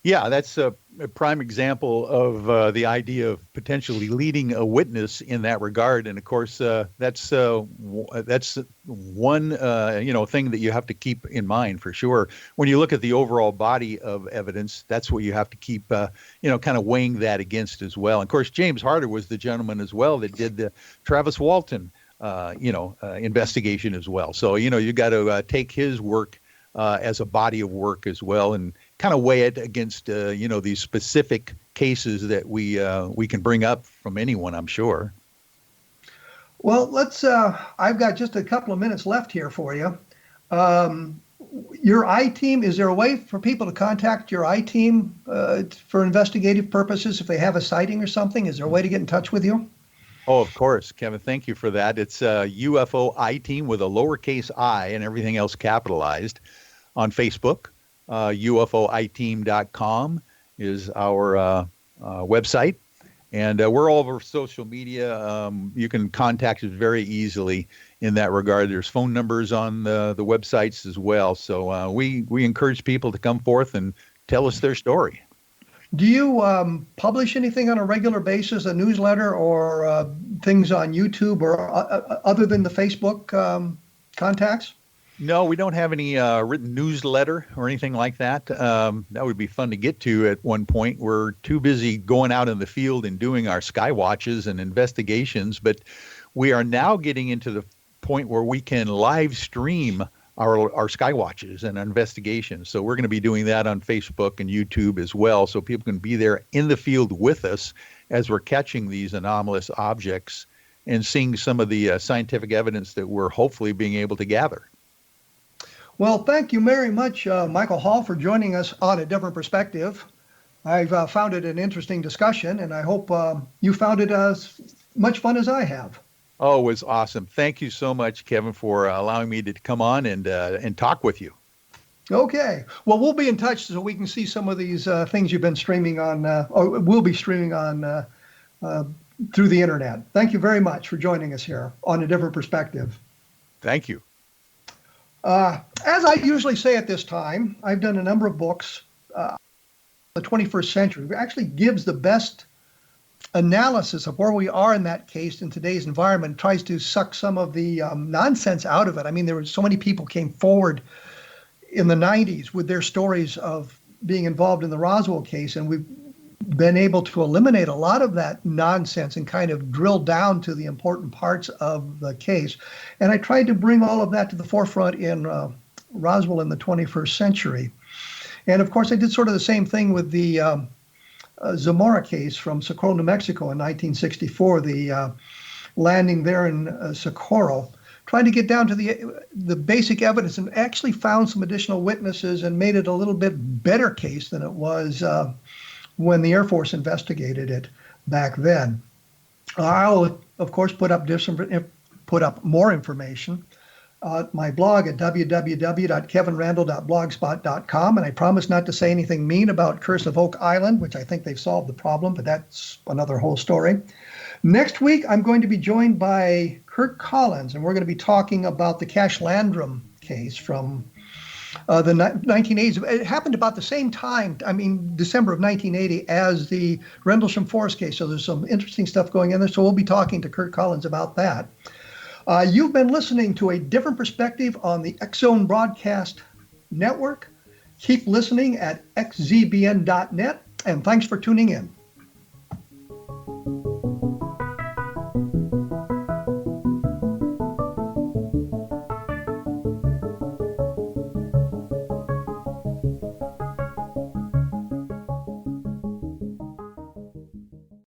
Yeah, that's a prime example of the idea of potentially leading a witness in that regard. And of course, that's one thing that you have to keep in mind for sure. When you look at the overall body of evidence, that's what you have to keep, kind of weighing that against as well. And of course, James Harder was the gentleman as well that did the Travis Walton, investigation as well. So, you got to take his work as a body of work as well, and kind of weigh it against, these specific cases that we can bring up from anyone, I'm sure. Well, let's, I've got just a couple of minutes left here for you. Your I-team, is there a way for people to contact your I-team for investigative purposes if they have a sighting or something? Is there a way to get in touch with you? Oh, of course, Kevin. Thank you for that. It's UFOiTEAM with a lowercase I and everything else capitalized on Facebook. UFOiTEAM.com is our website. And we're all over social media. You can contact us very easily in that regard. There's phone numbers on the websites as well. So we encourage people to come forth and tell us their story. Do you publish anything on a regular basis, a newsletter or things on YouTube or other than the Facebook contacts? No, we don't have any written newsletter or anything like that. That would be fun to get to at one point. We're too busy going out in the field and doing our sky watches and investigations, but we are now getting into the point where we can live stream our sky watches and investigations. So we're going to be doing that on Facebook and YouTube as well, so people can be there in the field with us as we're catching these anomalous objects and seeing some of the scientific evidence that we're hopefully being able to gather. Well, thank you very much, Michael Hall, for joining us on A Different Perspective. I've found it an interesting discussion, and I hope you found it as much fun as I have. Oh, it was awesome. Thank you so much, Kevin, for allowing me to come on and talk with you. Okay. Well, we'll be in touch so we can see some of these things you've been streaming on, or will be streaming on through the internet. Thank you very much for joining us here on A Different Perspective. Thank you. As I usually say at this time, I've done a number of books. The 21st century actually gives the best analysis of where we are in that case in today's environment, tries to suck some of the nonsense out of it. I mean, there were so many people came forward in the 90s with their stories of being involved in the Roswell case, and we've been able to eliminate a lot of that nonsense and kind of drill down to the important parts of the case. And I tried to bring all of that to the forefront in Roswell in the 21st century. And of course, I did sort of the same thing with the Zamora case from Socorro, New Mexico in 1964, the landing there in Socorro, trying to get down to the basic evidence, and actually found some additional witnesses and made it a little bit better case than it was when the Air Force investigated it back then. I'll, of course, put up more information at my blog at www.kevinrandle.blogspot.com, and I promise not to say anything mean about Curse of Oak Island, which I think they've solved the problem, but that's another whole story. Next week, I'm going to be joined by Kurt Collins, and we're going to be talking about the Cash Landrum case from the 1980s. It happened about the same time, December of 1980, as the Rendlesham Forest case. So there's some interesting stuff going in there. So we'll be talking to Kurt Collins about that. You've been listening to a different perspective on the X-Zone Broadcast Network. Keep listening at xzbn.net, and thanks for tuning in.